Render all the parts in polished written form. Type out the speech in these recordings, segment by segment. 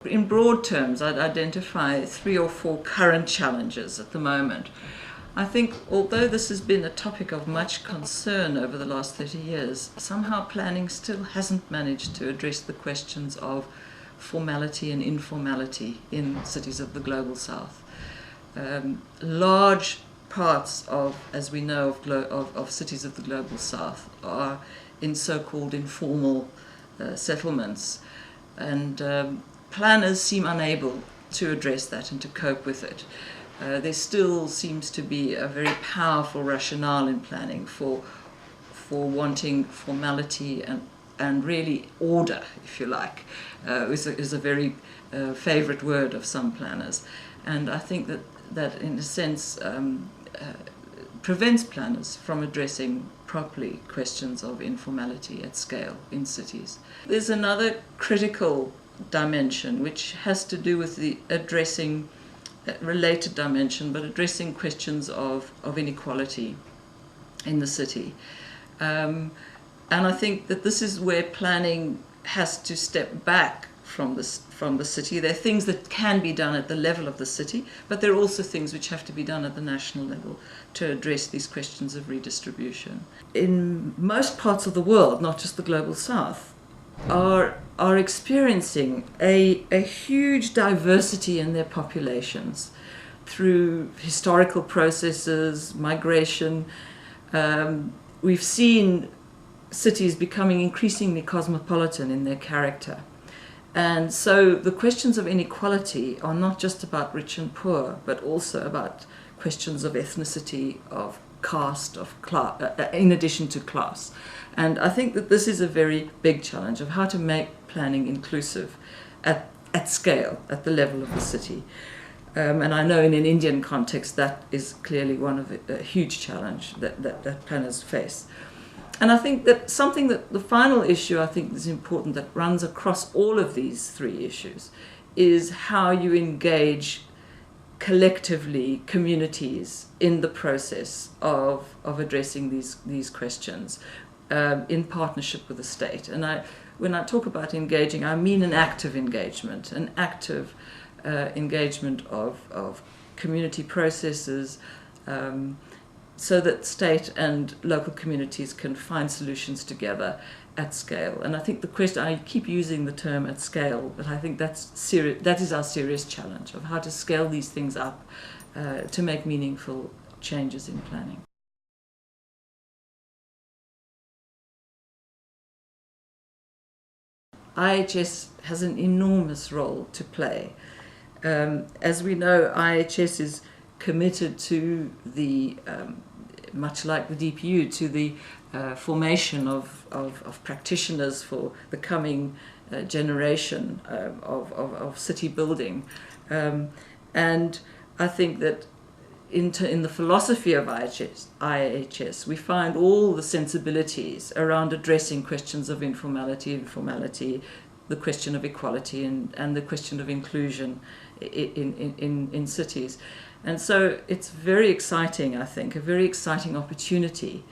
In broad terms, I'd identify 3 or 4 current challenges at the moment. I think although this has been a topic of much concern over the last 30 years, somehow planning still hasn't managed to address the questions of formality and informality in cities of the Global South. Large parts of, as we know, of cities of the Global South are in so-called informal settlements, and planners seem unable to address that and to cope with it. There still seems to be a very powerful rationale in planning for wanting formality and really order, if you like, is a very favorite word of some planners. And I think that in a sense prevents planners from addressing properly questions of informality at scale in cities. There's another critical dimension which has to do with the addressing related dimension, but addressing questions of inequality in the city. And I think that this is where planning has to step back from the city. There are things that can be done at the level of the city, but there are also things which have to be done at the national level to address these questions of redistribution. In most parts of the world, not just the Global South, are experiencing a huge diversity in their populations through historical processes, migration. We've seen cities becoming increasingly cosmopolitan in their character. And so the questions of inequality are not just about rich and poor, but also about questions of ethnicity, of caste, of class, in addition to class. And I think that this is a very big challenge of how to make planning inclusive at scale, at the level of the city. And I know in an Indian context that is clearly one of a huge challenge that planners face. And I think that the final issue I think is important that runs across all of these 3 issues is how you engage collectively communities in the process of addressing these questions in partnership with the state. And when I talk about engaging, I mean an active engagement, engagement of community processes, so that state and local communities can find solutions together at scale. And I think the question, I keep using the term at scale, but I think that is our serious challenge of how to scale these things up to make meaningful changes in planning. IIHS has an enormous role to play. As we know, IIHS is committed to the, much like the DPU, to the formation of practitioners for the coming generation of city building. And I think that in the philosophy of IIHS, we find all the sensibilities around addressing questions of informality, the question of equality, and the question of inclusion in cities. And so it's very exciting, I think, a very exciting opportunity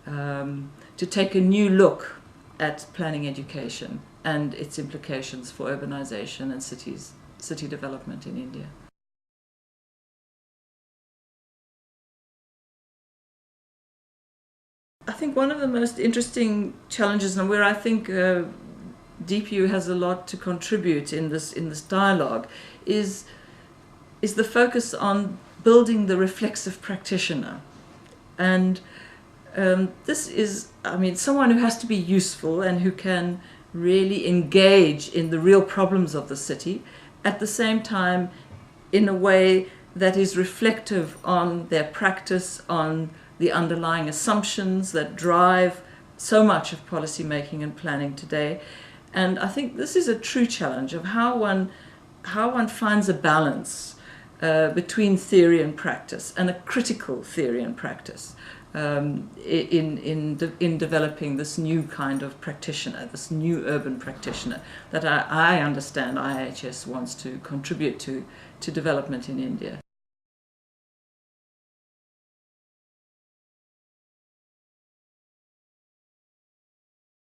to take a new look at planning education and its implications for urbanization and city development in India. I think one of the most interesting challenges, and where I think DPU has a lot to contribute in this dialogue, is the focus on building the reflexive practitioner. And this is, I mean, someone who has to be useful and who can really engage in the real problems of the city, at the same time in a way that is reflective on their practice, on the underlying assumptions that drive so much of policy making and planning today. And I think this is a true challenge of how one finds a balance between theory and practice, and a critical theory and practice in developing this new kind of practitioner, this new urban practitioner that I understand IIHS wants to contribute to development in India.